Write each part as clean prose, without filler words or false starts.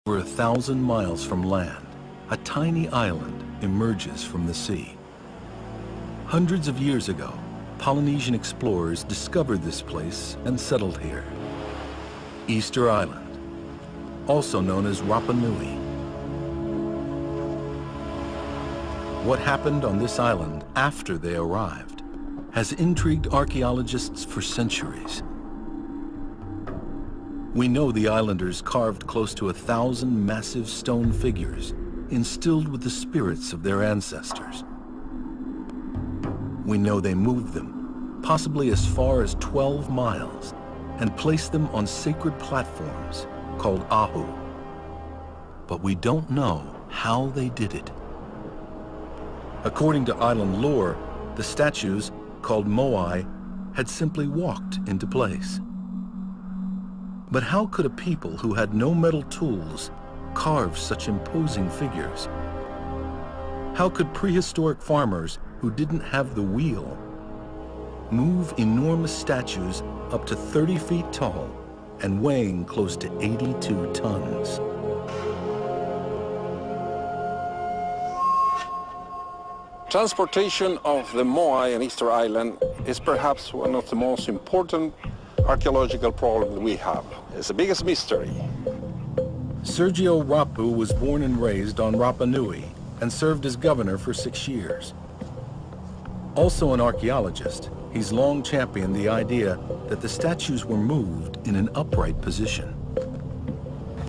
Over 1,000 miles from land, a tiny island emerges from the sea. Hundreds of years ago, Polynesian explorers discovered this place and settled here. Easter Island, also known as Rapa Nui. What happened on this island after they arrived has intrigued archaeologists for centuries. We know the islanders carved close to 1,000 massive stone figures instilled with the spirits of their ancestors. We know they moved them, possibly as far as 12 miles, and placed them on sacred platforms called ahu. But we don't know how they did it. According to island lore, the statues, called moai, had simply walked into place. But how could a people who had no metal tools carve such imposing figures? How could prehistoric farmers who didn't have the wheel move enormous statues up to 30 feet tall and weighing close to 82 tons? Transportation of the moai on Easter Island is perhaps one of the most important archaeological problems we have. It's the biggest mystery. Sergio Rapu was born and raised on Rapa Nui and served as governor for 6 years. Also an archaeologist, he's long championed the idea that the statues were moved in an upright position.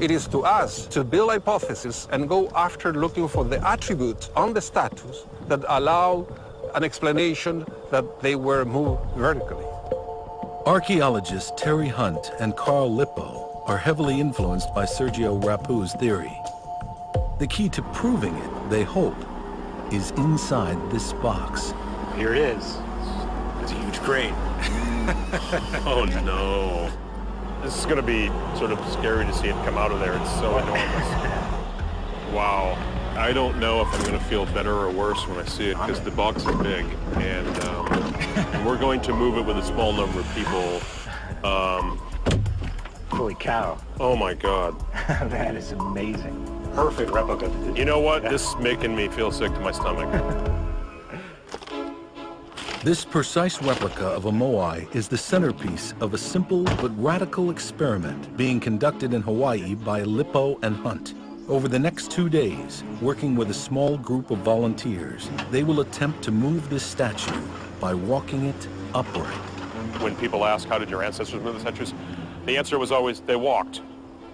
It is to us to build hypotheses and go after looking for the attributes on the statues that allow an explanation that they were moved vertically. Archaeologists Terry Hunt and Carl Lippo are heavily influenced by Sergio Rapu's theory. The key to proving it, they hope, is inside this box. Here it is. It's a huge crate. Oh no. This is going to be sort of scary to see it come out of there. It's so enormous. Wow. I don't know if I'm going to feel better or worse when I see it because the box is big, and we're going to move it with a small number of people. Holy cow. Oh my God. That is amazing. Perfect replica. You know what? This is making me feel sick to my stomach. This precise replica of a moai is the centerpiece of a simple but radical experiment being conducted in Hawaii by Lippo and Hunt. Over the next 2 days, working with a small group of volunteers, they will attempt to move this statue by walking it upright. When people ask, how did your ancestors move the statues? The answer was always, they walked.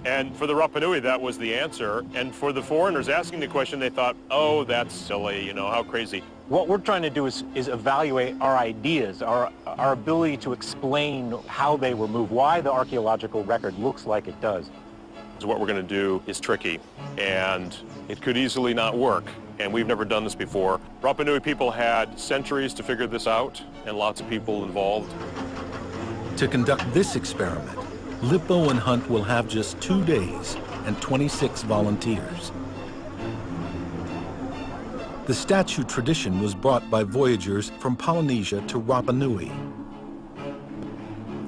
And for the Rapa Nui, that was the answer. And for the foreigners asking the question, they thought, oh, that's silly, you know, how crazy. What we're trying to do is evaluate our ideas, our ability to explain how they were moved, why the archaeological record looks like it does. So what we're going to do is tricky, and it could easily not work, and we've never done this before. Rapa Nui people had centuries to figure this out, and lots of people involved. To conduct this experiment, Lippo and Hunt will have just 2 days and 26 volunteers. The statue tradition was brought by voyagers from Polynesia to Rapa Nui.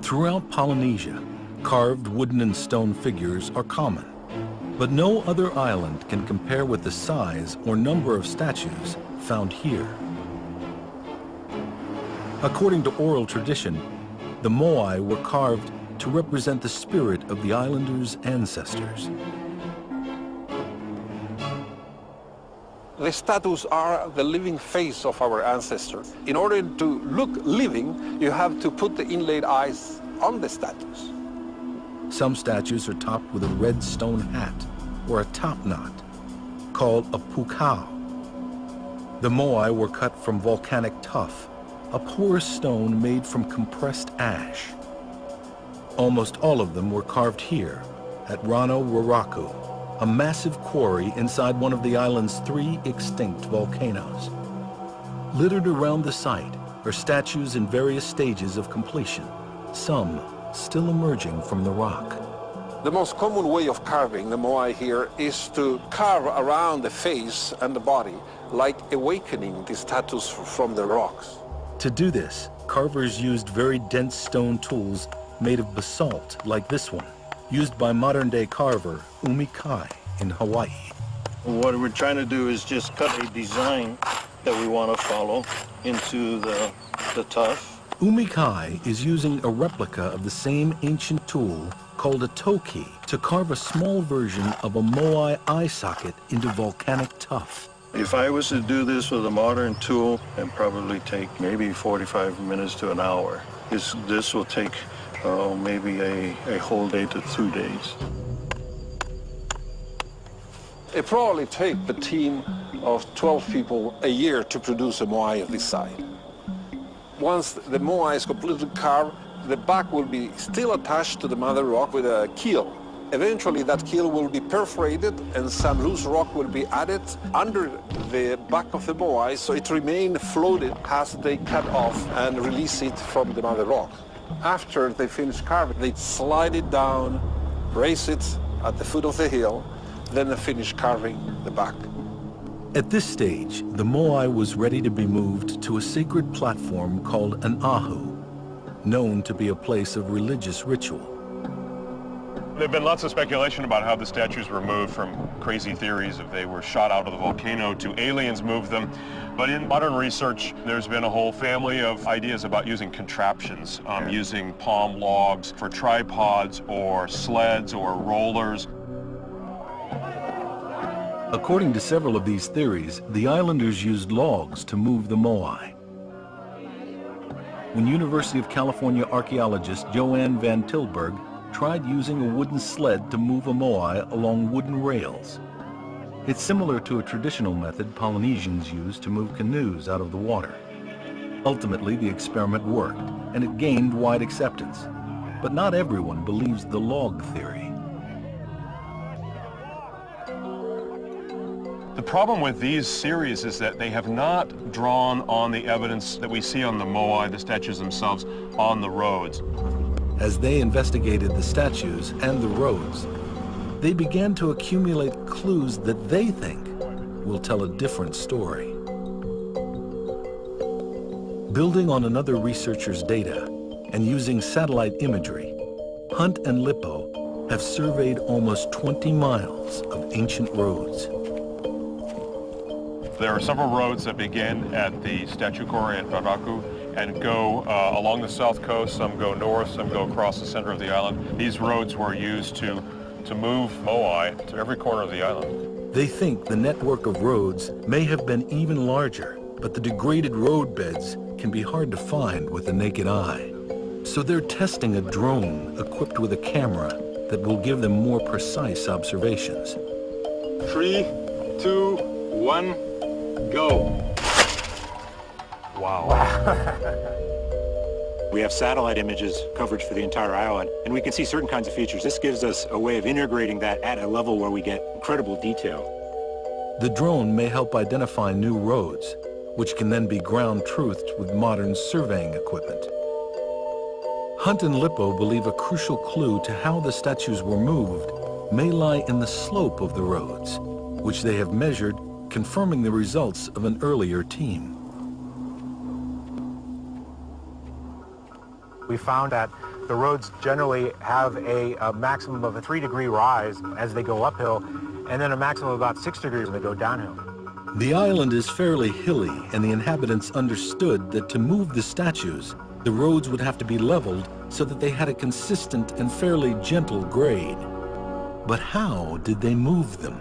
Throughout Polynesia, carved wooden and stone figures are common, but no other island can compare with the size or number of statues found here. According to oral tradition, the moai were carved to represent the spirit of the islanders' ancestors. The statues are the living face of our ancestors. In order to look living, you have to put the inlaid eyes on the statues. Some statues are topped with a red stone hat or a top knot, called a pukao. The moai were cut from volcanic tuff, a porous stone made from compressed ash. Almost all of them were carved here at Rano Waraku, a massive quarry inside one of the island's 3 extinct volcanoes. Littered around the site are statues in various stages of completion, some still emerging from the rock. The most common way of carving the moai here is to carve around the face and the body, like awakening the statues from the rocks. To do this, carvers used very dense stone tools made of basalt like this one, used by modern-day carver Umi Kai. in Hawaii. What we're trying to do is just cut a design that we want to follow into the tuff. Umikai is using a replica of the same ancient tool called a toki to carve a small version of a moai eye socket into volcanic tuff. If I was to do this with a modern tool, it'd probably take maybe 45 minutes to an hour. This will take maybe a whole day to 2 days. It probably takes a team of 12 people a year to produce a moai of this size. Once the moai is completely carved, the back will be still attached to the mother rock with a keel. Eventually that keel will be perforated and some loose rock will be added under the back of the moai so it remains floated as they cut off and release it from the mother rock. After they finish carving, they slide it down, raise it at the foot of the hill, then they finish carving the back. At this stage, the moai was ready to be moved to a sacred platform called an ahu, known to be a place of religious ritual. There have been lots of speculation about how the statues were moved, from crazy theories if they were shot out of the volcano to aliens moved them. But in modern research, there's been a whole family of ideas about using contraptions, using palm logs for tripods or sleds or rollers. According to several of these theories, the islanders used logs to move the moai. When University of California archaeologist Joanne Van Tilburg tried using a wooden sled to move a moai along wooden rails. It's similar to a traditional method Polynesians used to move canoes out of the water. Ultimately, the experiment worked, and it gained wide acceptance. But not everyone believes the log theory. The problem with these series is that they have not drawn on the evidence that we see on the moai, the statues themselves, on the roads. As they investigated the statues and the roads, they began to accumulate clues that they think will tell a different story. Building on another researcher's data and using satellite imagery, Hunt and Lippo have surveyed almost 20 miles of ancient roads. There are several roads that begin at the statue quarry at Raraku and go along the south coast. Some go north, some go across the center of the island. These roads were used to move moai to every corner of the island. They think the network of roads may have been even larger, but the degraded road beds can be hard to find with the naked eye. So they're testing a drone equipped with a camera that will give them more precise observations. 3, 2, 1, go. Wow. We have satellite images coverage for the entire island, and we can see certain kinds of features. This gives us a way of integrating that at a level where we get incredible detail. The drone may help identify new roads, which can then be ground-truthed with modern surveying equipment. Hunt and Lippo believe a crucial clue to how the statues were moved may lie in the slope of the roads, which they have measured, confirming the results of an earlier team. We found that the roads generally have a maximum of a 3-degree rise as they go uphill, and then a maximum of about 6 degrees when they go downhill. The island is fairly hilly, and the inhabitants understood that to move the statues, the roads would have to be leveled so that they had a consistent and fairly gentle grade. But how did they move them?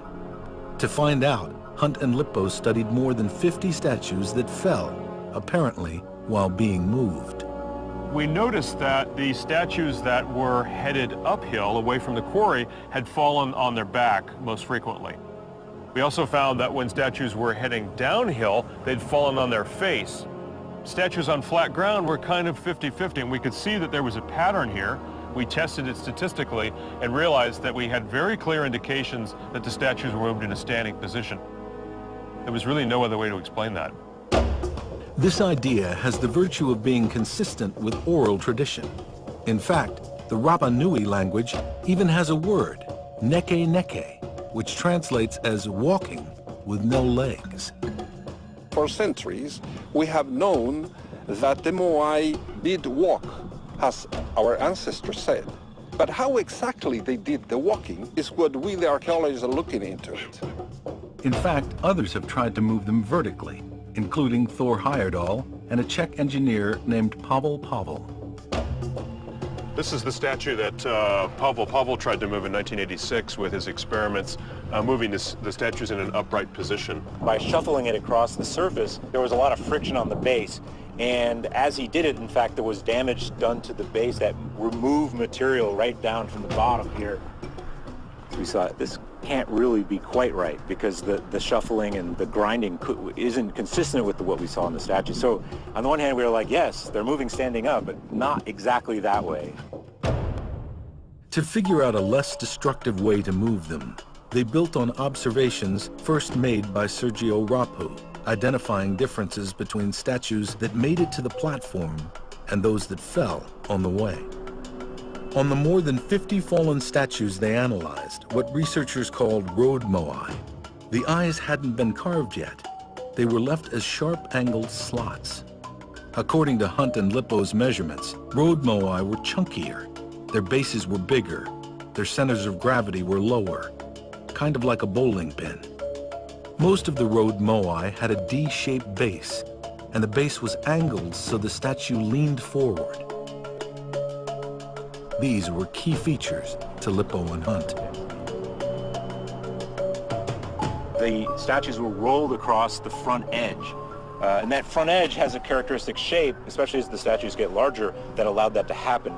To find out, Hunt and Lippo studied more than 50 statues that fell, apparently while being moved. We noticed that the statues that were headed uphill away from the quarry had fallen on their back most frequently. We also found that when statues were heading downhill, they'd fallen on their face. Statues on flat ground were kind of 50-50, and we could see that there was a pattern here. We tested it statistically and realized that we had very clear indications that the statues were moved in a standing position. There was really no other way to explain that. This idea has the virtue of being consistent with oral tradition. In fact, the Rapa Nui language even has a word, neke neke, which translates as walking with no legs. For centuries, we have known that the moai did walk, as our ancestors said. But how exactly they did the walking is what we, the archaeologists, are looking into it. In fact, others have tried to move them vertically, including Thor Heyerdahl and a Czech engineer named Pavel Pavel. This is the statue that Pavel Pavel tried to move in 1986 with his experiments, moving the statues in an upright position. By shuffling it across the surface, there was a lot of friction on the base. And as he did it, in fact, there was damage done to the base that removed material right down from the bottom here. So we saw this can't really be quite right because the shuffling and the grinding isn't consistent with what we saw in the statue. So on the one hand, we were like, yes, they're moving standing up, but not exactly that way. To figure out a less destructive way to move them, they built on observations first made by Sergio Rapu, identifying differences between statues that made it to the platform and those that fell on the way. On the more than 50 fallen statues they analyzed, what researchers called road moai, the eyes hadn't been carved yet. They were left as sharp-angled slots. According to Hunt and Lippo's measurements, road moai were chunkier. Their bases were bigger. Their centers of gravity were lower, kind of like a bowling pin. Most of the road moai had a D-shaped base, and the base was angled so the statue leaned forward. These were key features to Lippo and Hunt. The statues were rolled across the front edge. And that front edge has a characteristic shape, especially as the statues get larger, that allowed that to happen.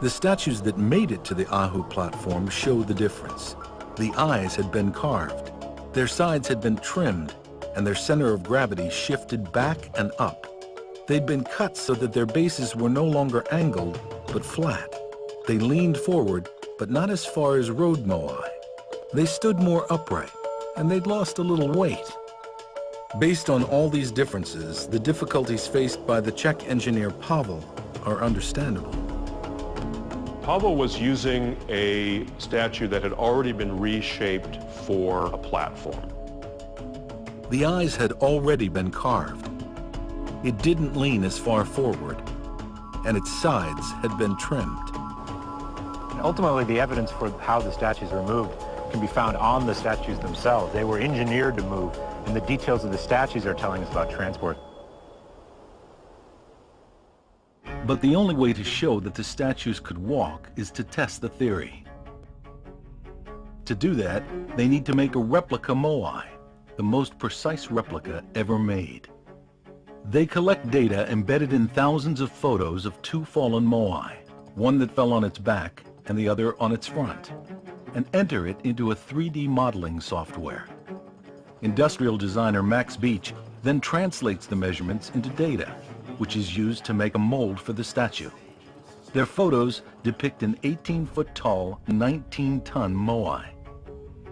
The statues that made it to the Ahu platform show the difference. The eyes had been carved, their sides had been trimmed, and their center of gravity shifted back and up. They'd been cut so that their bases were no longer angled, but flat. They leaned forward, but not as far as road moai. They stood more upright, and they'd lost a little weight. Based on all these differences, the difficulties faced by the Czech engineer Pavel are understandable. Pavel was using a statue that had already been reshaped for a platform. The eyes had already been carved. It didn't lean as far forward, and its sides had been trimmed. Ultimately, the evidence for how the statues were moved can be found on the statues themselves. They were engineered to move, and the details of the statues are telling us about transport. But the only way to show that the statues could walk is to test the theory. To do that, they need to make a replica moai, the most precise replica ever made. They collect data embedded in thousands of photos of two fallen moai, one that fell on its back and the other on its front, and enter it into a 3D modeling software. Industrial designer Max Beach then translates the measurements into data, which is used to make a mold for the statue. Their photos depict an 18-foot-tall, 19-ton moai.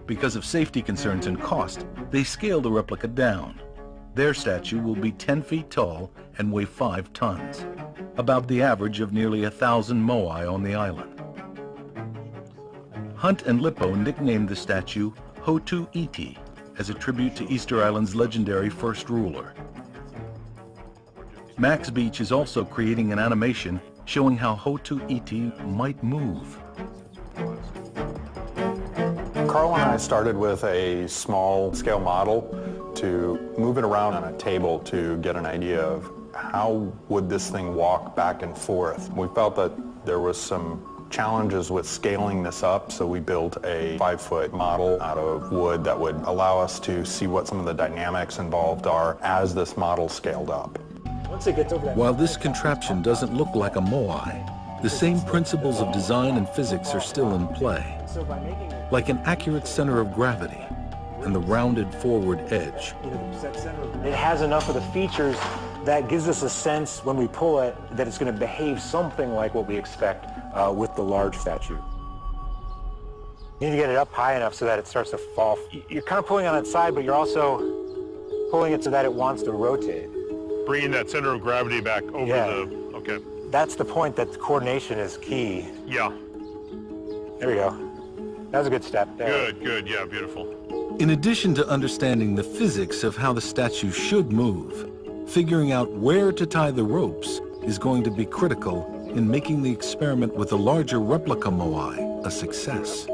Because of safety concerns and cost, they scale the replica down. Their statue will be 10 feet tall and weigh 5 tons, about the average of nearly 1,000 moai on the island. Hunt and Lippo nicknamed the statue Hotu Iti as a tribute to Easter Island's legendary first ruler. Max Beach is also creating an animation showing how Hotu Iti might move. Carl and I started with a small-scale model to move it around on a table to get an idea of how would this thing walk back and forth. We felt that there was some challenges with scaling this up, so we built a 5-foot model out of wood that would allow us to see what some of the dynamics involved are as this model scaled up. While this contraption doesn't look like a moai, the same principles of design and physics are still in play, like an accurate center of gravity and the rounded forward edge. It has enough of the features that gives us a sense when we pull it that it's going to behave something like what we expect with the large statue. You need to get it up high enough so that it starts to fall. You're kind of pulling on its side, but you're also pulling it so that it wants to rotate. Bringing that center of gravity back over the... Okay. That's the point that coordination is key. Yeah. There we go. That was a good step there. Good, good. Yeah, beautiful. In addition to understanding the physics of how the statue should move, figuring out where to tie the ropes is going to be critical in making the experiment with the larger replica moai a success.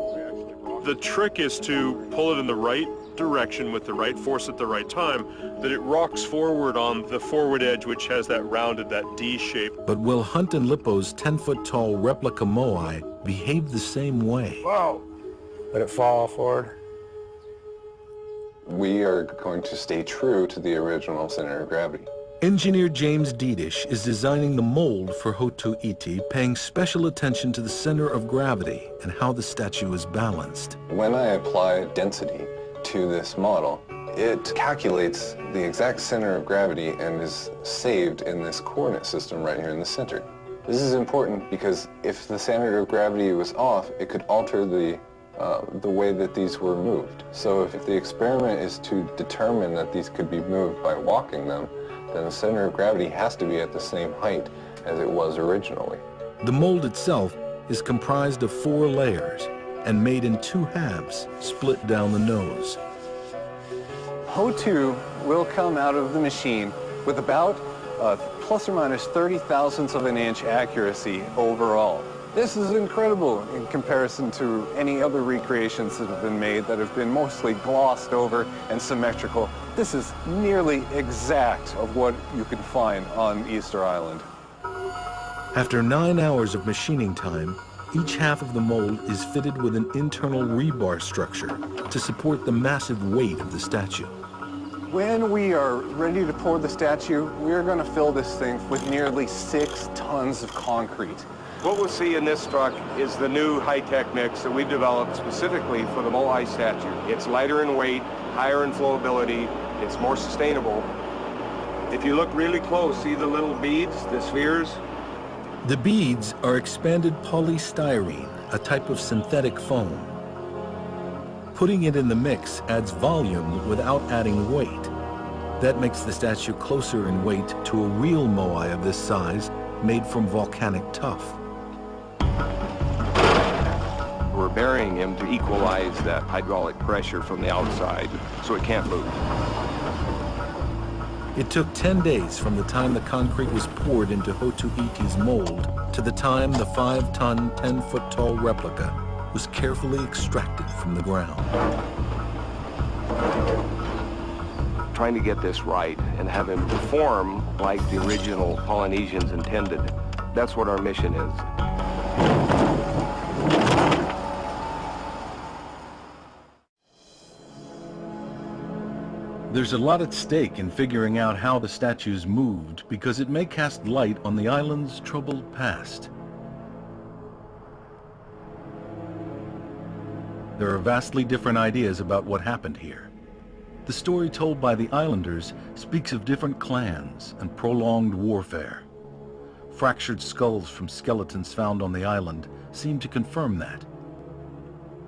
The trick is to pull it in the right direction with the right force at the right time, that it rocks forward on the forward edge, which has that rounded, that D shape. But will Hunt and Lippo's 10-foot-tall replica moai behave the same way? Whoa! Let it fall forward. We are going to stay true to the original center of gravity. Engineer James Diedish is designing the mold for Hotu Iti, paying special attention to the center of gravity and how the statue is balanced. When I apply density to this model, it calculates the exact center of gravity and is saved in this coordinate system right here in the center. This is important because if the center of gravity was off, it could alter the way that these were moved. So if the experiment is to determine that these could be moved by walking them, then the center of gravity has to be at the same height as it was originally. The mold itself is comprised of 4 layers and made in 2 halves, split down the nose. Hotu will come out of the machine with about plus or minus 30 thousandths of an inch accuracy overall. This is incredible in comparison to any other recreations that have been made that have been mostly glossed over and symmetrical. This is nearly exact of what you can find on Easter Island. After 9 hours of machining time, each half of the mold is fitted with an internal rebar structure to support the massive weight of the statue. When we are ready to pour the statue, we are going to fill this thing with nearly 6 tons of concrete. What we'll see in this truck is the new high-tech mix that we've developed specifically for the Moai statue. It's lighter in weight, higher in flowability, it's more sustainable. If you look really close, see the little beads, the spheres? The beads are expanded polystyrene, a type of synthetic foam. Putting it in the mix adds volume without adding weight. That makes the statue closer in weight to a real moai of this size, made from volcanic tuff. We're burying him to equalize that hydraulic pressure from the outside so it can't move. It took 10 days from the time the concrete was poured into Hotu Iti's mold to the time the 5-ton, 10-foot-tall replica was carefully extracted from the ground. Trying to get this right and have him perform like the original Polynesians intended. That's what our mission is. There's a lot at stake in figuring out how the statues moved because it may cast light on the island's troubled past. There are vastly different ideas about what happened here. The story told by the islanders speaks of different clans and prolonged warfare. Fractured skulls from skeletons found on the island seem to confirm that.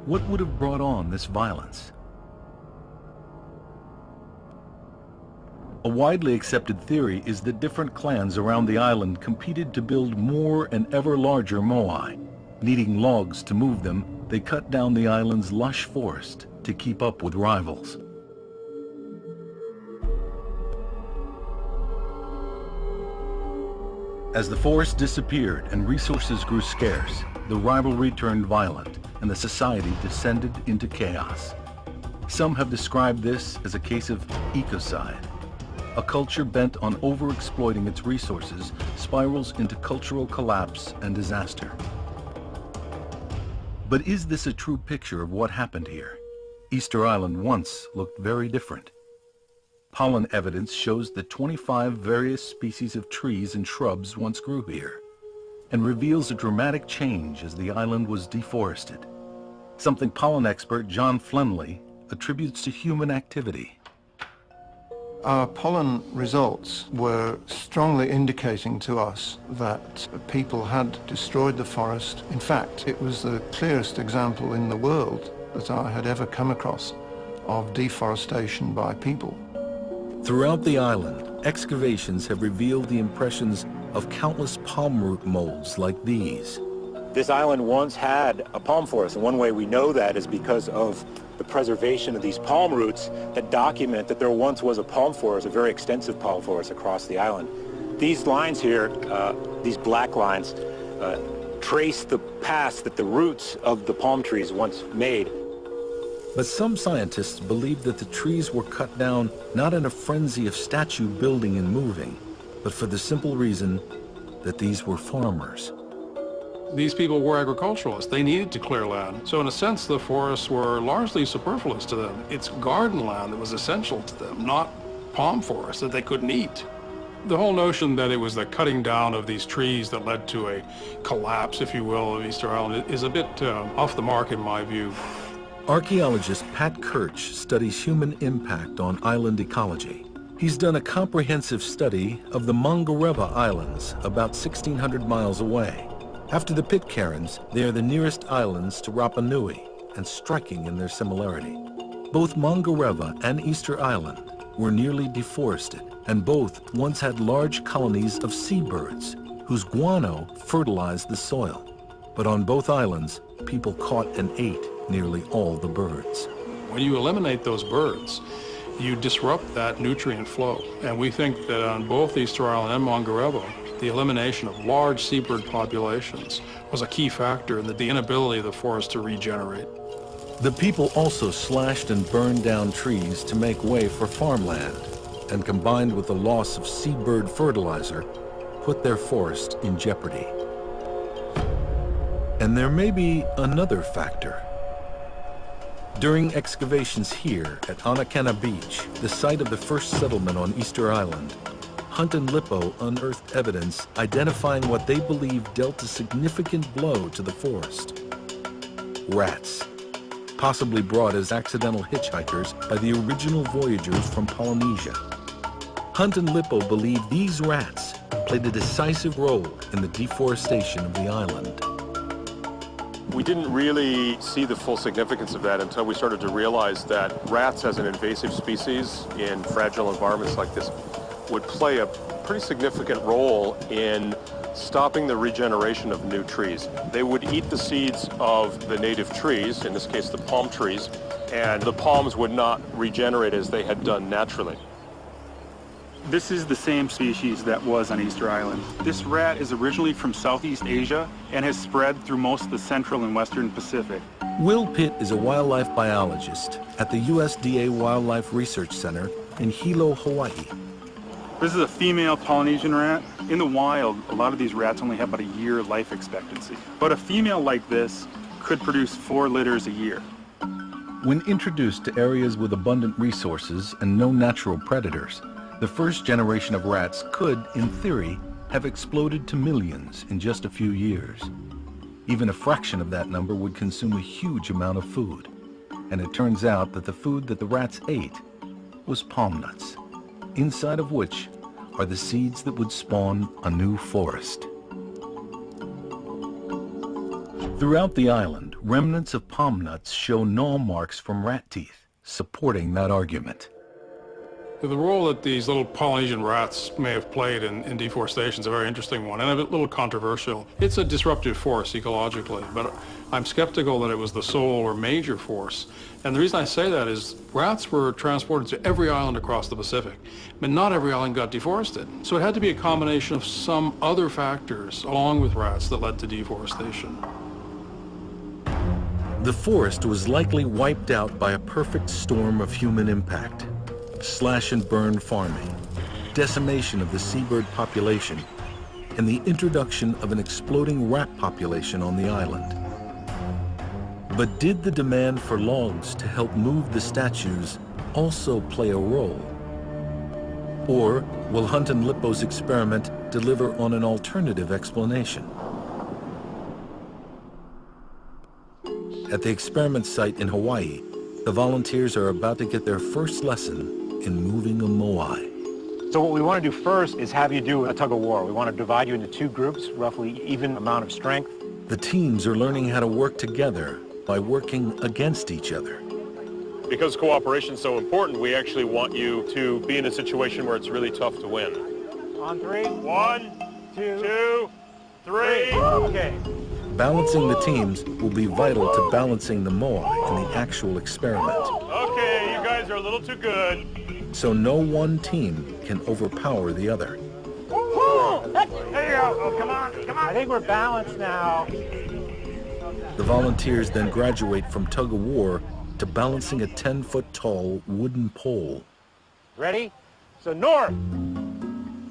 What would have brought on this violence? A widely accepted theory is that different clans around the island competed to build more and ever larger moai. Needing logs to move them, they cut down the island's lush forest to keep up with rivals. As the forest disappeared and resources grew scarce, the rivalry turned violent and the society descended into chaos. Some have described this as a case of ecocide. A culture bent on overexploiting its resources spirals into cultural collapse and disaster. But is this a true picture of what happened here? Easter Island once looked very different. Pollen evidence shows that 25 various species of trees and shrubs once grew here, and reveals a dramatic change as the island was deforested, something pollen expert John Flemley attributes to human activity. Our pollen results were strongly indicating to us that people had destroyed the forest. In fact, it was the clearest example in the world that I had ever come across of deforestation by people. Throughout the island, excavations have revealed the impressions of countless palm root molds like these. This island once had a palm forest, and one way we know that is because of the preservation of these palm roots that document that there once was a palm forest, a very extensive palm forest across the island. These lines here, these black lines, trace the paths that the roots of the palm trees once made. But some scientists believe that the trees were cut down not in a frenzy of statue building and moving, but for the simple reason that these were farmers. These people were agriculturalists. They needed to clear land. So in a sense, the forests were largely superfluous to them. It's garden land that was essential to them, not palm forests that they couldn't eat. The whole notion that it was the cutting down of these trees that led to a collapse, if you will, of Easter Island is a bit off the mark in my view. Archaeologist Pat Kirch studies human impact on island ecology. He's done a comprehensive study of the Mangareva Islands, about 1,600 miles away. After the Pitcairns, they are the nearest islands to Rapa Nui, and striking in their similarity. Both Mangareva and Easter Island were nearly deforested, and both once had large colonies of seabirds, whose guano fertilized the soil. But on both islands, people caught and ate nearly all the birds. When you eliminate those birds, you disrupt that nutrient flow. And we think that on both Easter Island and Mangareva, the elimination of large seabird populations was a key factor in the inability of the forest to regenerate. The people also slashed and burned down trees to make way for farmland, and combined with the loss of seabird fertilizer, put their forest in jeopardy. And there may be another factor. During excavations here at Anakena Beach, the site of the first settlement on Easter Island, Hunt and Lippo unearthed evidence identifying what they believe dealt a significant blow to the forest. Rats, possibly brought as accidental hitchhikers by the original voyagers from Polynesia. Hunt and Lippo believe these rats played a decisive role in the deforestation of the island. We didn't really see the full significance of that until we started to realize that rats as an invasive species in fragile environments like this would play a pretty significant role in stopping the regeneration of new trees. They would eat the seeds of the native trees, in this case the palm trees, and the palms would not regenerate as they had done naturally. This is the same species that was on Easter Island. This rat is originally from Southeast Asia and has spread through most of the Central and Western Pacific. Will Pitt is a wildlife biologist at the USDA Wildlife Research Center in Hilo, Hawaii. This is a female Polynesian rat. In the wild, a lot of these rats only have about a year life expectancy. But a female like this could produce 4 litters a year. When introduced to areas with abundant resources and no natural predators, the first generation of rats could, in theory, have exploded to millions in just a few years. Even a fraction of that number would consume a huge amount of food. And it turns out that the food that the rats ate was palm nuts, inside of which are the seeds that would spawn a new forest. Throughout the island, remnants of palm nuts show gnaw marks from rat teeth, supporting that argument. The role that these little Polynesian rats may have played in deforestation is a very interesting one and a little controversial. It's a disruptive force ecologically, but I'm skeptical that it was the sole or major force. And the reason I say that is rats were transported to every island across the Pacific, but not every island got deforested. So it had to be a combination of some other factors along with rats that led to deforestation. The forest was likely wiped out by a perfect storm of human impact. Slash and burn farming, decimation of the seabird population, and the introduction of an exploding rat population on the island. But did the demand for logs to help move the statues also play a role? Or will Hunt and Lippo's experiment deliver on an alternative explanation? At the experiment site in Hawaii, the volunteers are about to get their first lesson in moving a moai. So what we want to do first is have you do a tug of war. We want to divide you into 2 groups, roughly even amount of strength. The teams are learning how to work together by working against each other. Because cooperation is so important, we actually want you to be in a situation where it's really tough to win. On 3. 1, 2, 3. Okay. Balancing the teams will be vital to balancing the moai in the actual experiment. Okay, you guys are a little too good. So no one team can overpower the other. There you go. Oh, come on, come on. I think we're balanced now. The volunteers then graduate from tug-of-war to balancing a 10-foot-tall wooden pole. Ready? So north.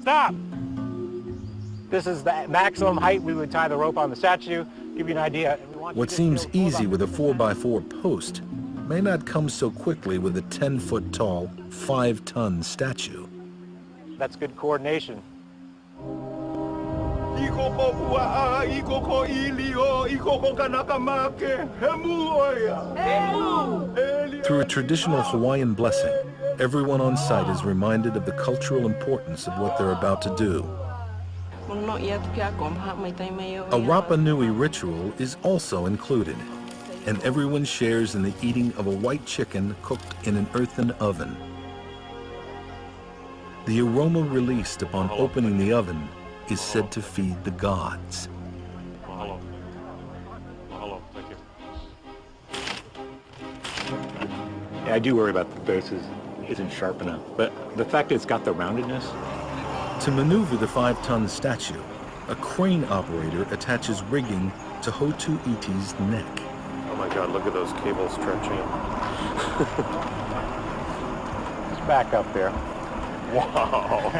Stop. This is the maximum height we would tie the rope on the statue. Give you an idea. What seems easy with a 4x4 post may not come so quickly with a 10-foot-tall, 5-ton statue. That's good coordination. Through a traditional Hawaiian blessing, everyone on site is reminded of the cultural importance of what they're about to do. A Rapa Nui ritual is also included, and everyone shares in the eating of a white chicken cooked in an earthen oven. The aroma released upon opening the oven is said to feed the gods. Mahalo. Mahalo, thank you. Yeah, I do worry about the base isn't sharp enough, but the fact it's got the roundedness. To maneuver the 5-ton statue, a crane operator attaches rigging to Hotu Iti's neck. Oh my God, look at those cables stretching. Just back up there. Wow.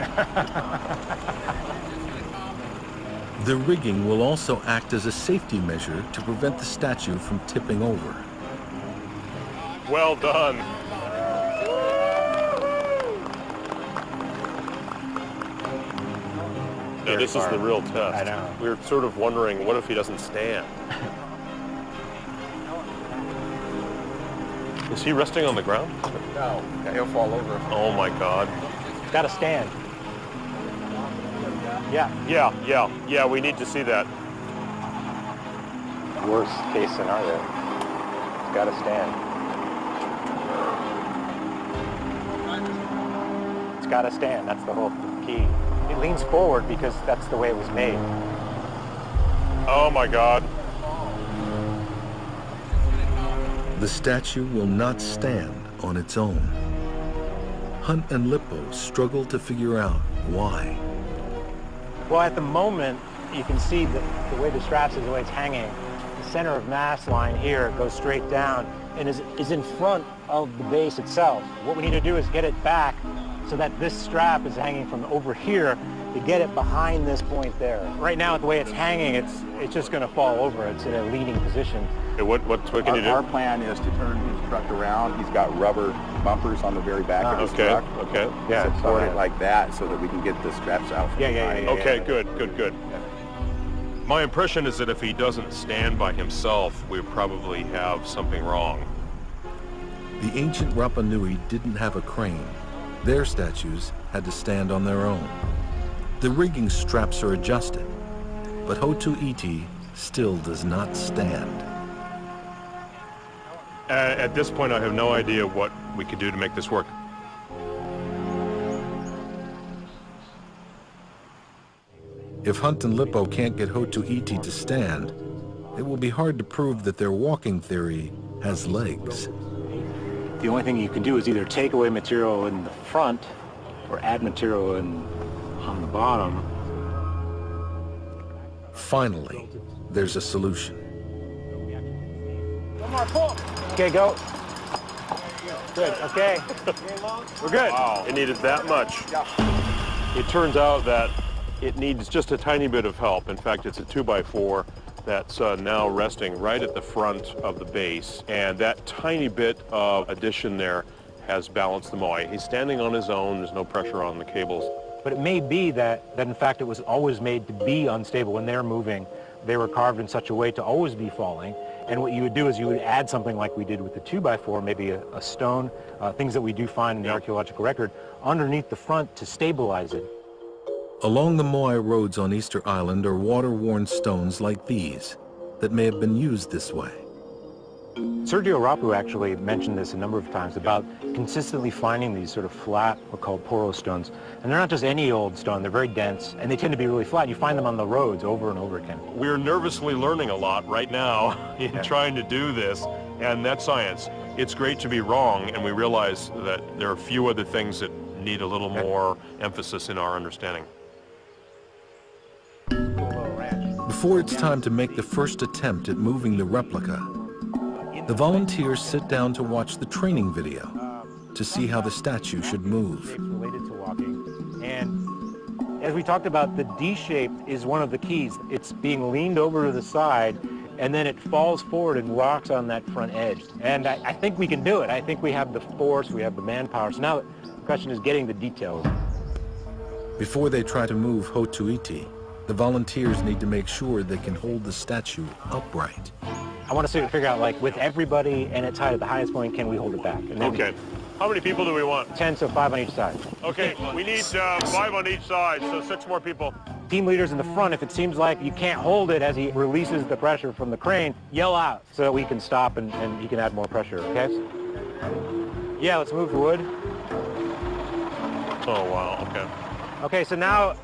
The rigging will also act as a safety measure to prevent the statue from tipping over. Well done. Now, this is the real test. I know. We were sort of wondering, what if he doesn't stand? Is he resting on the ground? No, he'll fall over. Oh my God. It's got to stand. Yeah. Yeah, we need to see that. Worst case scenario. It's got to stand. It's got to stand. That's the whole key. It leans forward because that's the way it was made. Oh my God. The statue will not stand on its own. Hunt and Lippo struggle to figure out why. Well, at the moment, you can see the way the straps is, the way it's hanging. The center of mass line here goes straight down and is in front of the base itself. What we need to do is get it back so that this strap is hanging from over here to get it behind this point there. Right now, the way it's hanging, it's just going to fall over. It's in a leaning position. Okay, what can you do? Our plan is to turn his truck around. He's got rubber bumpers on the very back of his truck. Okay. Yeah, support it like that so that we can get the straps out. Okay, good. My impression is that if he doesn't stand by himself, we probably have something wrong. The ancient Rapa Nui didn't have a crane. Their statues had to stand on their own. The rigging straps are adjusted, but Hotu Iti still does not stand. At this point, I have no idea what we could do to make this work. If Hunt and Lippo can't get Hotu Iti to stand, it will be hard to prove that their walking theory has legs. The only thing you can do is either take away material in the front or add material on the bottom. Finally, there's a solution. One more pull. Okay, go. Good, okay. We're good. Wow, it needed that much. It turns out that it needs just a tiny bit of help. In fact, it's a 2x4 that's now resting right at the front of the base. And that tiny bit of addition there has balanced the moai. He's standing on his own. There's no pressure on the cables. But it may be that in fact it was always made to be unstable. When they're moving, they were carved in such a way to always be falling. And what you would do is you would add something like we did with the 2x4, maybe a stone, things that we do find in the archaeological record, underneath the front to stabilize it. Along the moai roads on Easter Island are water-worn stones like these that may have been used this way. Sergio Rapu actually mentioned this a number of times about consistently finding these sort of flat, what are called poro stones. And they're not just any old stone, they're very dense, and they tend to be really flat. You find them on the roads over and over again. We're nervously learning a lot right now in trying to do this, and that's science. It's great to be wrong, and we realize that there are a few other things that need a little more emphasis in our understanding. Before it's time to make the first attempt at moving the replica, the volunteers sit down to watch the training video to see how the statue should move. Related to walking. And as we talked about, the D shape is one of the keys. It's being leaned over to the side, and then it falls forward and rocks on that front edge. And I think we can do it. I think we have the force, we have the manpower. So now the question is getting the details. Before they try to move Hotuiti, the volunteers need to make sure they can hold the statue upright. I want to figure out, like, with everybody and its height at the highest point, can we hold it back? And Okay. How many people do we want? 10, so 5 on each side. Okay, we need 5 on each side, so 6 more people. Team leaders in the front, if it seems like you can't hold it as he releases the pressure from the crane, yell out so that we can stop and he can add more pressure, okay? Yeah, let's move the wood. Oh, wow, okay. Okay, so now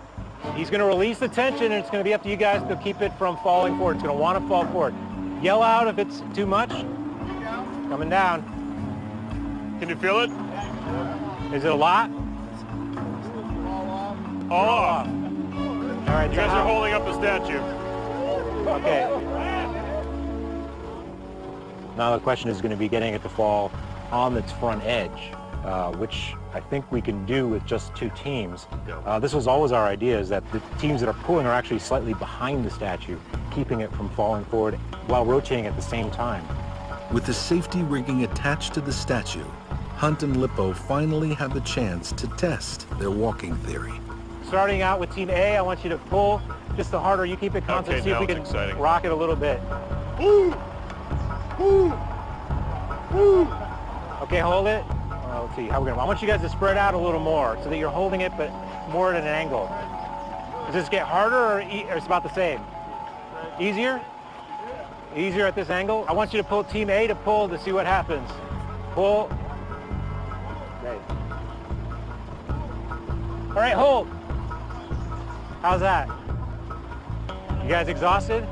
he's going to release the tension, and it's going to be up to you guys to keep it from falling forward. It's going to want to fall forward. Yell out if it's too much. Coming down. Can you feel it? Is it a lot? All off. All right, You guys are holding up the statue. Okay. Now the question is going to be getting it to fall on its front edge, which I think we can do with just 2 teams. This was always our idea, is that the teams that are pulling are actually slightly behind the statue, keeping it from falling forward while rotating at the same time. With the safety rigging attached to the statue, Hunt and Lippo finally have the chance to test their walking theory. Starting out with Team A, I want you to pull. Just the harder you keep it constant, Okay, see if we now can it's exciting. rock it a little bit. Okay, hold it. Let's see how we're gonna. I want you guys to spread out a little more so that you're holding it, but more at an angle. Does this get harder or it's about the same? Easier? Easier at this angle? I want you to pull Team A to pull to see what happens. Pull. Okay. All right, hold. How's that? You guys exhausted?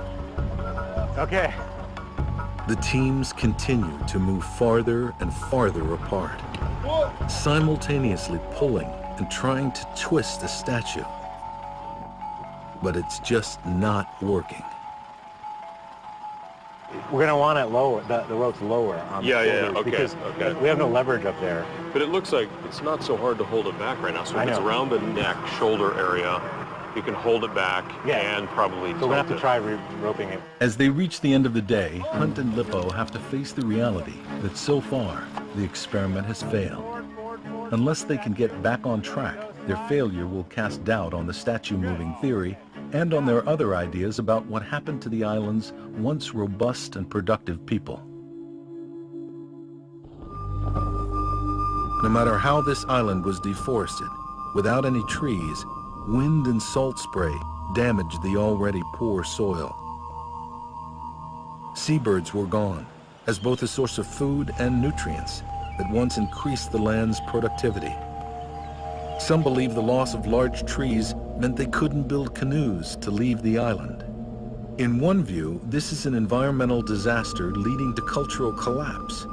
Okay. The teams continue to move farther and farther apart, simultaneously pulling and trying to twist the statue. But it's just not working. We're going to want it lower, the ropes lower on the shoulders, okay, because okay. we have no leverage up there. But it looks like it's not so hard to hold it back right now. So if it's around the neck, shoulder area, you can hold it back and probably So we're going to have to try roping it. As they reach the end of the day, Hunt and Lippo have to face the reality that so far, the experiment has failed. Unless they can get back on track, their failure will cast doubt on the statue moving theory and on their other ideas about what happened to the island's once robust and productive people. No matter how this island was deforested, without any trees, wind and salt spray damaged the already poor soil. Seabirds were gone, as both a source of food and nutrients that once increased the land's productivity. Some believe the loss of large trees meant they couldn't build canoes to leave the island. In one view, this is an environmental disaster leading to cultural collapse.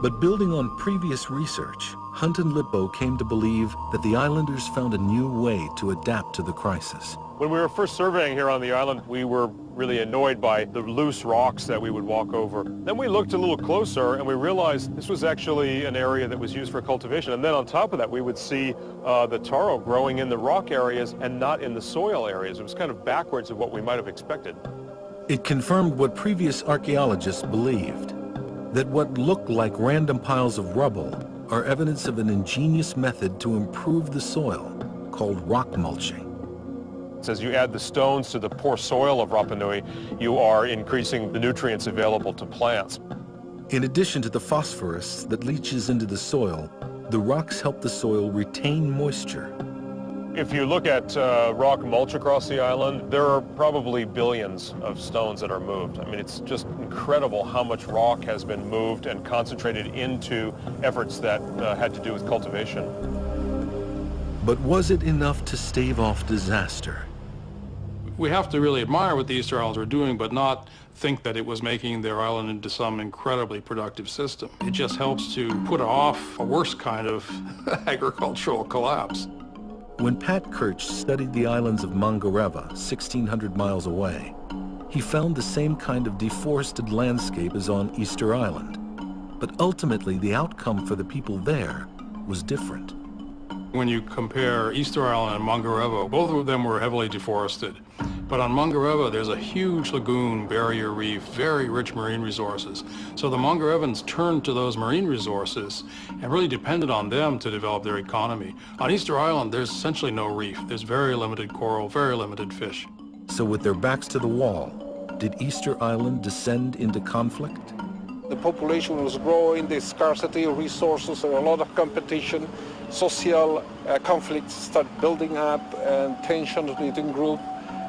But building on previous research, Hunt and Lippo came to believe that the islanders found a new way to adapt to the crisis. When we were first surveying here on the island, we were really annoyed by the loose rocks that we would walk over. Then we looked a little closer and we realized this was actually an area that was used for cultivation. And then on top of that, we would see the taro growing in the rock areas and not in the soil areas. It was kind of backwards of what we might have expected. It confirmed what previous archaeologists believed, that what looked like random piles of rubble are evidence of an ingenious method to improve the soil called rock mulching. As you add the stones to the poor soil of Rapa Nui, you are increasing the nutrients available to plants. In addition to the phosphorus that leaches into the soil, the rocks help the soil retain moisture. If you look at rock mulch across the island, there are probably billions of stones that are moved. I mean, it's just incredible how much rock has been moved and concentrated into efforts that had to do with cultivation. But was it enough to stave off disaster? We have to really admire what the Easter Islanders were doing, but not think that it was making their island into some incredibly productive system. It just helps to put off a worse kind of agricultural collapse. When Pat Kirch studied the islands of Mangareva, 1,600 miles away, he found the same kind of deforested landscape as on Easter Island. But ultimately, the outcome for the people there was different. When you compare Easter Island and Mangareva, both of them were heavily deforested. But on Mangareva, there's a huge lagoon, barrier reef, very rich marine resources. So the Mangarevans turned to those marine resources and really depended on them to develop their economy. On Easter Island, there's essentially no reef. There's very limited coral, very limited fish. So with their backs to the wall, did Easter Island descend into conflict? The population was growing, the scarcity of resources, and a lot of competition. Social conflicts start building up and tensions between groups.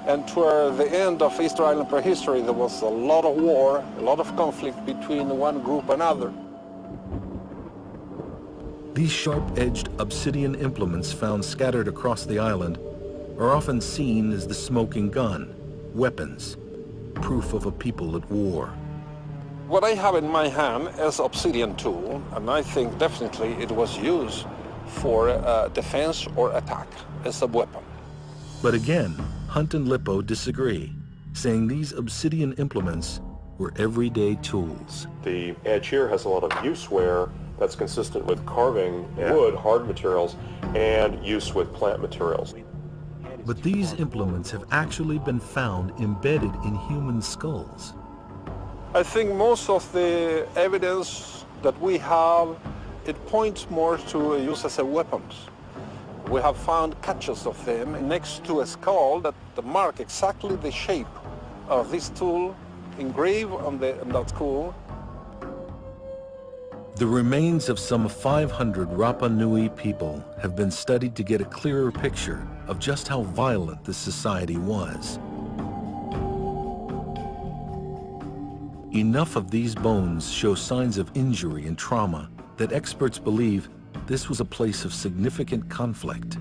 And toward the end of Easter Island prehistory, there was a lot of war, a lot of conflict between one group and another. These sharp-edged obsidian implements found scattered across the island are often seen as the smoking gun, weapons, proof of a people at war. What I have in my hand is an obsidian tool, and I think definitely it was used for defense or attack as a weapon. But again, Hunt and Lippo disagree, saying these obsidian implements were everyday tools. The edge here has a lot of use wear that's consistent with carving wood, hard materials, and use with plant materials. But these implements have actually been found embedded in human skulls. I think most of the evidence that we have, it points more to use as a weapons. We have found catches of them next to a skull that mark exactly the shape of this tool engraved on that skull. The remains of some 500 Rapa Nui people have been studied to get a clearer picture of just how violent this society was. Enough of these bones show signs of injury and trauma that experts believe this was a place of significant conflict.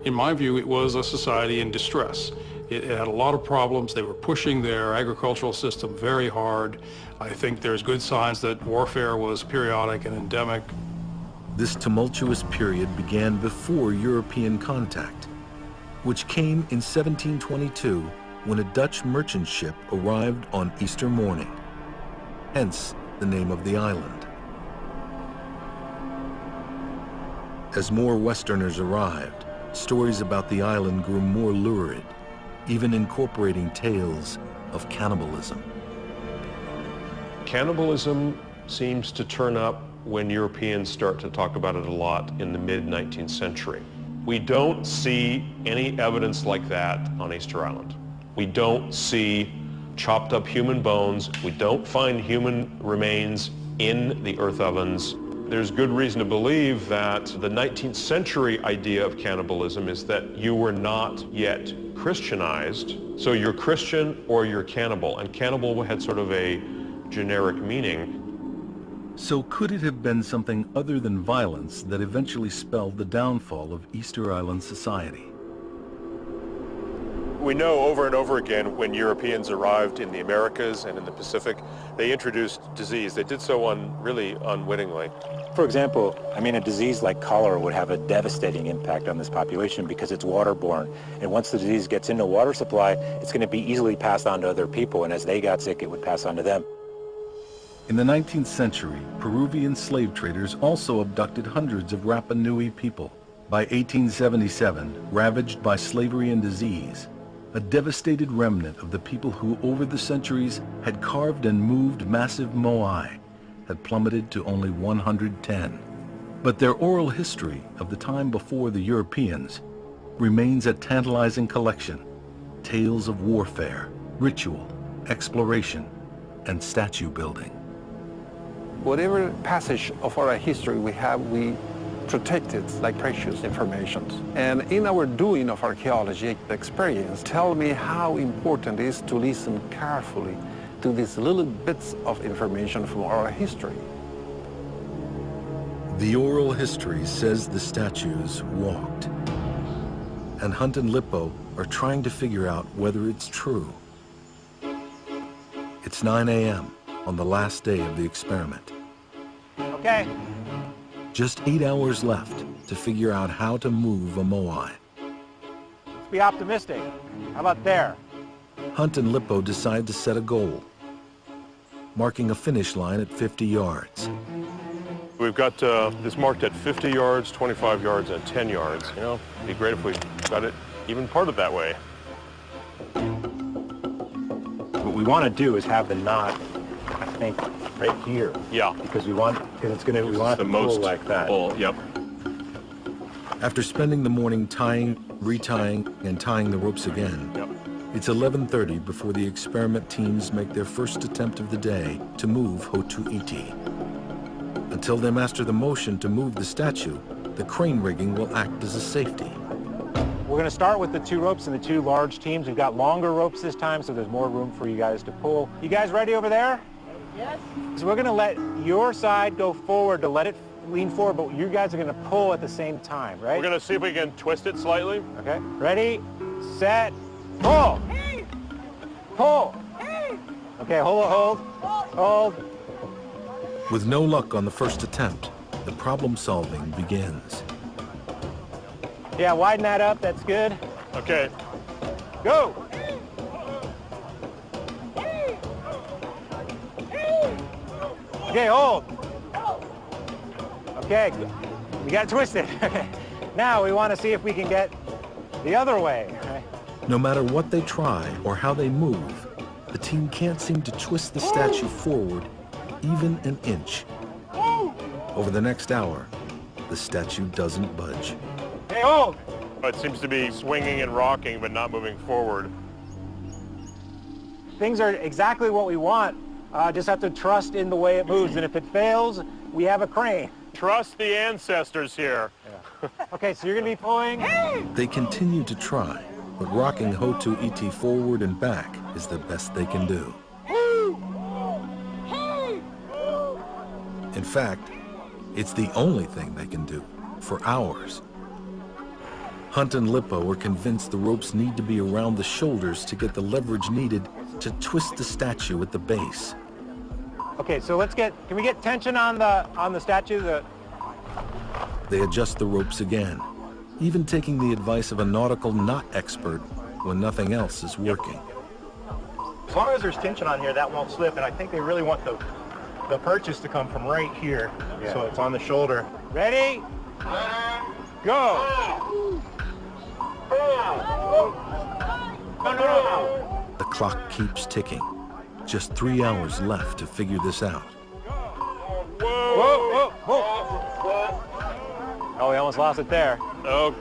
In my view, it was a society in distress. It had a lot of problems. They were pushing their agricultural system very hard. I think there's good signs that warfare was periodic and endemic. This tumultuous period began before European contact, which came in 1722 when a Dutch merchant ship arrived on Easter morning, hence the name of the island. As more Westerners arrived, stories about the island grew more lurid, even incorporating tales of cannibalism. Cannibalism seems to turn up when Europeans start to talk about it a lot in the mid-19th century. We don't see any evidence like that on Easter Island. We don't see chopped up human bones. We don't find human remains in the earth ovens. There's good reason to believe that the 19th century idea of cannibalism is that you were not yet Christianized, so you're Christian or you're cannibal, and cannibal had sort of a generic meaning. So could it have been something other than violence that eventually spelled the downfall of Easter Island society? We know over and over again when Europeans arrived in the Americas and in the Pacific, they introduced disease. They did so really unwittingly. For example, a disease like cholera would have a devastating impact on this population because it's waterborne. And once the disease gets into water supply, it's going to be easily passed on to other people. And as they got sick, it would pass on to them. In the 19th century, Peruvian slave traders also abducted hundreds of Rapa Nui people. By 1877, ravaged by slavery and disease, a devastated remnant of the people who over the centuries had carved and moved massive moai had plummeted to only 110. But their oral history of the time before the Europeans remains a tantalizing collection. Tales of warfare, ritual, exploration, and statue building. Whatever passage of our history we have, we protect it like precious information. And in our doing of archaeology experience, tell me how important it is to listen carefully to these little bits of information from our history. The oral history says the statues walked, and Hunt and Lippo are trying to figure out whether it's true. It's 9 a.m. on the last day of the experiment. Okay. Just 8 hours left to figure out how to move a moai. Let's be optimistic. How about there? Hunt and Lippo decide to set a goal, marking a finish line at 50 yards. We've got this marked at 50 yards, 25 yards, and 10 yards. You know, it'd be great if we got it even parted that way. What we want to do is have the knot, I think, right here. Yeah. Because we want it to pull like that. Pull, yep. After spending the morning tying, retying, and tying the ropes again, Yep. it's 11:30 before the experiment teams make their first attempt of the day to move Hotu'iti. Until they master the motion to move the statue, the crane rigging will act as a safety. We're going to start with the 2 ropes and the 2 large teams. We've got longer ropes this time, so there's more room for you guys to pull. You guys ready over there? Yes. So we're going to let your side go forward to let it lean forward, but you guys are going to pull at the same time, right? We're going to see if we can twist it slightly. Okay. Ready, set, pull. Pull. Okay, hold. With no luck on the first attempt, the problem solving begins. Yeah, widen that up. That's good. Okay. Go. Okay, hold. Okay, we got it twisted. Now we want to see if we can get the other way. No matter what they try or how they move, the team can't seem to twist the statue forward even an inch. Over the next hour, the statue doesn't budge. Hey, hold! It seems to be swinging and rocking, but not moving forward. Things are exactly what we want. Just have to trust in the way it moves, and if it fails, we have a crane. Trust the ancestors here. Yeah. Okay, so you're gonna be pulling. They continue to try, but rocking Hotu'iti forward and back is the best they can do. In fact, it's the only thing they can do for hours. Hunt and Lippo were convinced the ropes need to be around the shoulders to get the leverage needed to twist the statue at the base. Okay, so can we get tension on the statue? They adjust the ropes again, even taking the advice of a nautical knot expert when nothing else is working. As long as there's tension on here, that won't slip, and I think they really want the purchase to come from right here, so it's on the shoulder. Ready? Go! The clock keeps ticking. Just 3 hours left to figure this out. Whoa! Oh, we almost lost it there. Oh.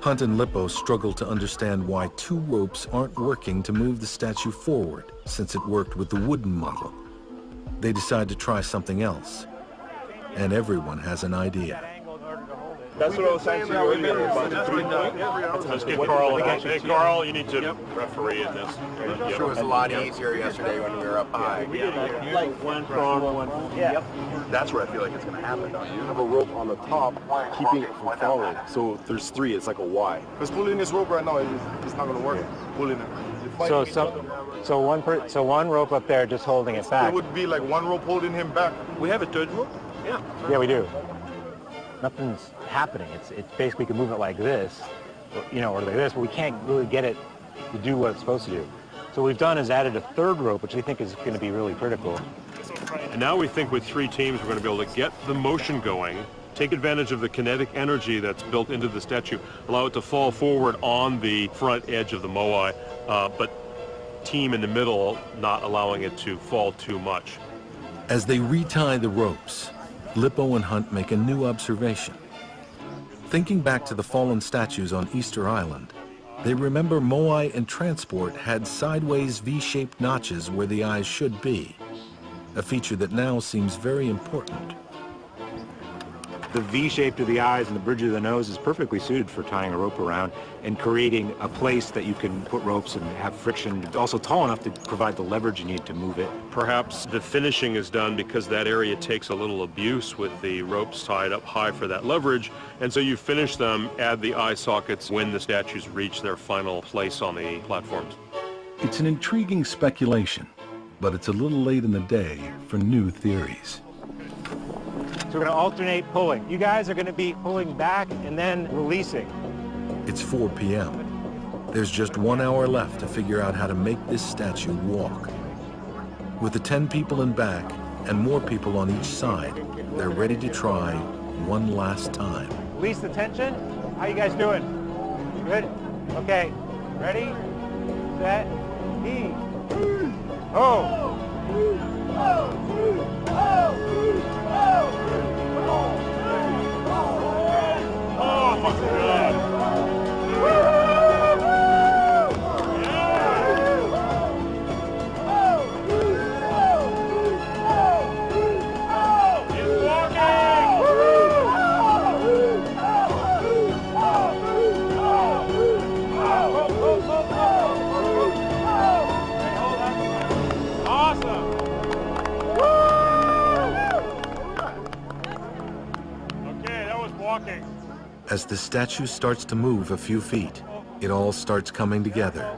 Hunt and Lippo struggle to understand why 2 ropes aren't working to move the statue forward, since it worked with the wooden model. They decide to try something else, and everyone has an idea. That's what I was saying to you earlier. Let's get Carl. Hey, Carl, you need to referee in this. It sure was a lot easier yesterday when we were up high. Like one strong, one. Yeah. That's where I feel like it's going to happen. You have a rope on the top keeping it from falling. So if there's 3, it's like a Y. Because pulling this rope right now, it's not going to work. Pulling it. So one rope up there just holding it back. It would be like one rope holding him back. We have a 3rd rope? Yeah. Yeah, we do. Nothing's happening. It's basically we can move it like this, or like this, but we can't really get it to do what it's supposed to do. So what we've done is added a 3rd rope, which we think is going to be really critical. And now we think with 3 teams, we're going to be able to get the motion going, take advantage of the kinetic energy that's built into the statue, allow it to fall forward on the front edge of the moai, but team in the middle, not allowing it to fall too much. As they retie the ropes, Lippo and Hunt make a new observation. Thinking back to the fallen statues on Easter Island, they remember moai and transport had sideways V-shaped notches where the eyes should be, a feature that now seems very important. The V shape to the eyes and the bridge of the nose is perfectly suited for tying a rope around and creating a place that you can put ropes and have friction, also tall enough to provide the leverage you need to move it. Perhaps the finishing is done because that area takes a little abuse with the ropes tied up high for that leverage, and so you finish them, add the eye sockets when the statues reach their final place on the platforms. It's an intriguing speculation, but it's a little late in the day for new theories. So we're going to alternate pulling. You guys are going to be pulling back and then releasing. It's 4 p.m. There's just 1 hour left to figure out how to make this statue walk. With the 10 people in back and more people on each side, they're ready to try one last time. Release the tension. How you guys doing? Good? Okay. Ready? Set. E. Oh. Oh my God. As the statue starts to move a few feet, it all starts coming together,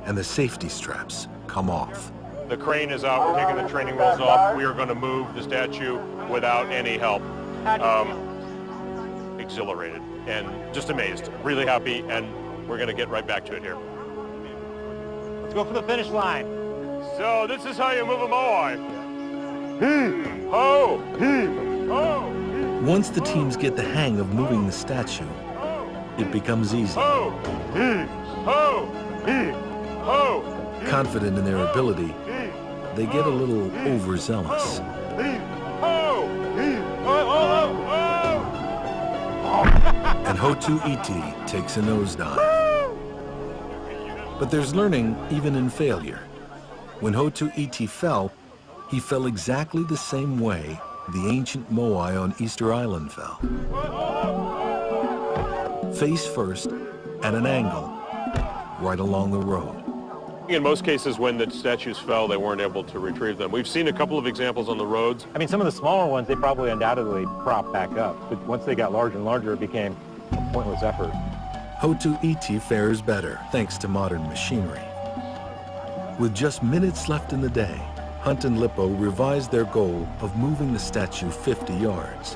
and the safety straps come off. The crane is out, we're taking the training wheels off. We are going to move the statue without any help. Exhilarated and just amazed, really happy, and we're going to get right back to it here. Let's go for the finish line. So this is how you move a moai. Ho! Ho! Once the teams get the hang of moving the statue, it becomes easy. Confident in their ability, they get a little overzealous. And Hotu Iti takes a nosedive. But there's learning even in failure. When Hotu Iti fell, he fell exactly the same way the ancient moai on Easter Island fell. Face first, at an angle, right along the road. In most cases, when the statues fell, they weren't able to retrieve them. We've seen a couple of examples on the roads. I mean, some of the smaller ones, they probably undoubtedly propped back up. But once they got larger and larger, it became a pointless effort. Hotu Iti fares better, thanks to modern machinery. With just minutes left in the day, Hunt and Lippo revised their goal of moving the statue 50 yards.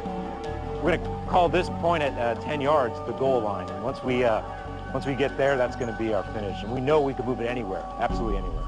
We're going to call this point at 10 yards the goal line. And once we get there, that's going to be our finish. And we know we can move it anywhere, absolutely anywhere.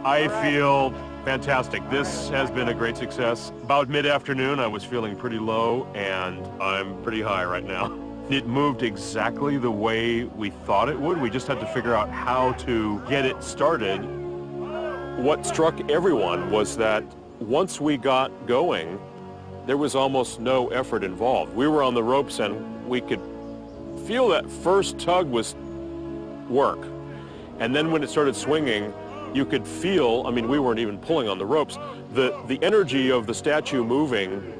I feel fantastic. This has been a great success. About mid-afternoon, I was feeling pretty low, and I'm pretty high right now. It moved exactly the way we thought it would. We just had to figure out how to get it started. What struck everyone was that once we got going, there was almost no effort involved. We were on the ropes, and we could feel that first tug was work. And then when it started swinging, you could feel, I mean, we weren't even pulling on the ropes, the energy of the statue moving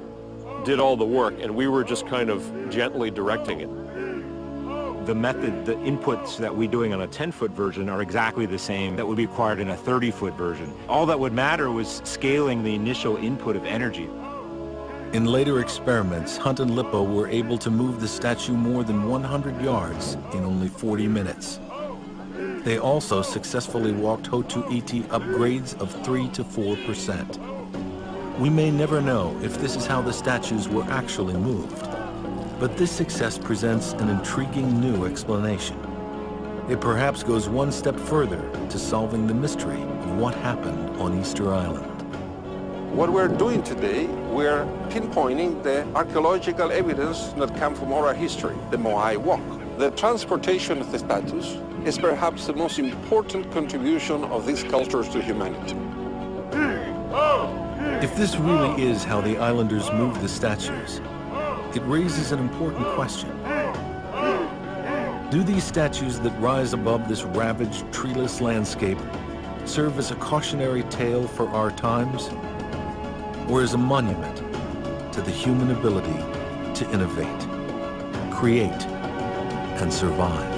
did all the work, and we were just kind of gently directing it. The method, the inputs that we're doing on a 10-foot version are exactly the same that would be required in a 30-foot version. All that would matter was scaling the initial input of energy. In later experiments, Hunt and Lippo were able to move the statue more than 100 yards in only 40 minutes. They also successfully walked Hotu Iti up grades of 3 to 4%. We may never know if this is how the statues were actually moved, but this success presents an intriguing new explanation. It perhaps goes one step further to solving the mystery of what happened on Easter Island. What we're doing today, we're pinpointing the archaeological evidence that come from oral history, the Moai Walk. The transportation of the statues is perhaps the most important contribution of these cultures to humanity. If this really is how the islanders moved the statues, it raises an important question. Do these statues that rise above this ravaged, treeless landscape serve as a cautionary tale for our times, or as a monument to the human ability to innovate, create, and survive?